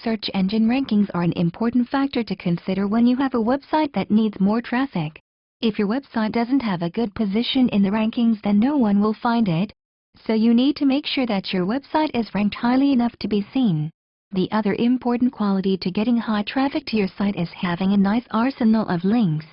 search engine rankings are an important factor to consider when you have a website that needs more traffic. If your website doesn't have a good position in the rankings, then no one will find it. So you need to make sure that your website is ranked highly enough to be seen. The other important quality to getting high traffic to your site is having a nice arsenal of links.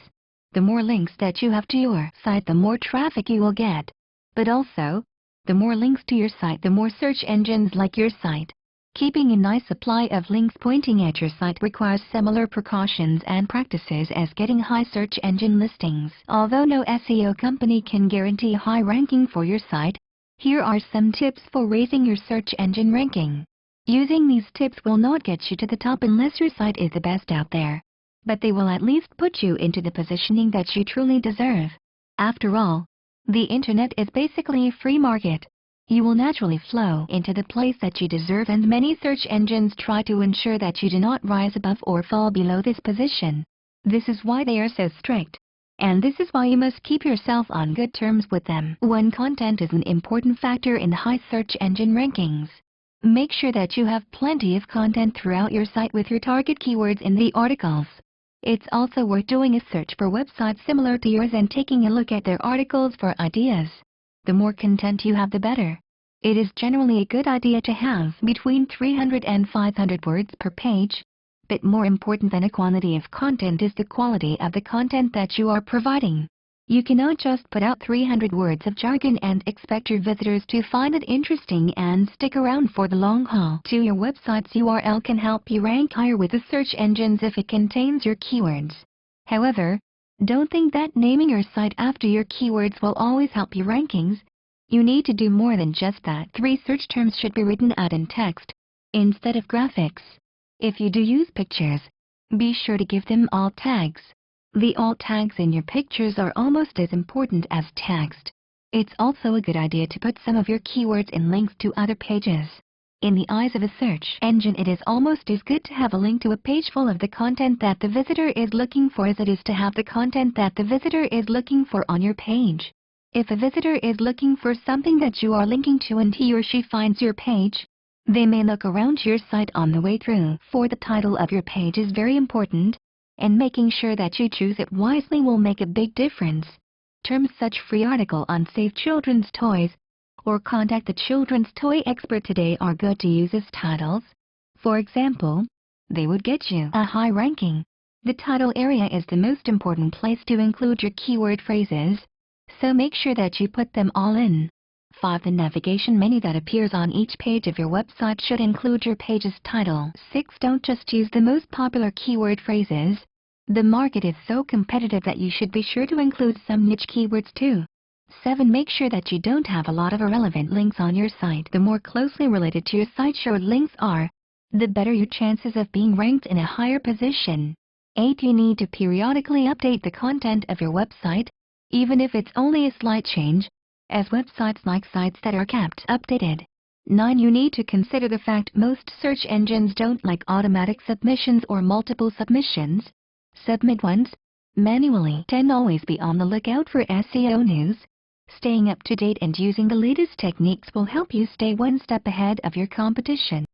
The more links that you have to your site, the more traffic you will get. But also, the more links to your site, the more search engines like your site. Keeping a nice supply of links pointing at your site requires similar precautions and practices as getting high search engine listings. Although no SEO company can guarantee high ranking for your site, here are some tips for raising your search engine ranking. Using these tips will not get you to the top unless your site is the best out there, but they will at least put you into the positioning that you truly deserve. After all, the internet is basically a free market. You will naturally flow into the place that you deserve, and many search engines try to ensure that you do not rise above or fall below this position. This is why they are so strict. And this is why you must keep yourself on good terms with them. When content is an important factor in high search engine rankings, make sure that you have plenty of content throughout your site with your target keywords in the articles. It's also worth doing a search for websites similar to yours and taking a look at their articles for ideas. The more content you have, the better. It is generally a good idea to have between 300 and 500 words per page. But more important than a quantity of content is the quality of the content that you are providing. You cannot just put out 300 words of jargon and expect your visitors to find it interesting and stick around for the long haul. Your website's URL can help you rank higher with the search engines if it contains your keywords. However, don't think that naming your site after your keywords will always help your rankings. You need to do more than just that. 3 search terms should be written out in text instead of graphics. If you do use pictures, be sure to give them alt tags. The alt tags in your pictures are almost as important as text. It's also a good idea to put some of your keywords in links to other pages. In the eyes of a search engine, it is almost as good to have a link to a page full of the content that the visitor is looking for as it is to have the content that the visitor is looking for on your page. If a visitor is looking for something that you are linking to and he or she finds your page, they may look around your site on the way through. For the title of your page is very important, and making sure that you choose it wisely will make a big difference. Terms such free article on safe children's toys or contact the children's toy expert today are good to use as titles. For example, they would get you a high ranking. The title area is the most important place to include your keyword phrases, so make sure that you put them all in. 5. The navigation menu that appears on each page of your website should include your page's title. 6. Don't just use the most popular keyword phrases. The market is so competitive that you should be sure to include some niche keywords too. 7. Make sure that you don't have a lot of irrelevant links on your site. The more closely related to your site your links are, the better your chances of being ranked in a higher position. 8. You need to periodically update the content of your website, even if it's only a slight change, as websites like sites that are kept updated. 9. You need to consider the fact most search engines don't like automatic submissions or multiple submissions. Submit once, manually. 10. Always be on the lookout for SEO news. Staying up to date and using the latest techniques will help you stay one step ahead of your competition.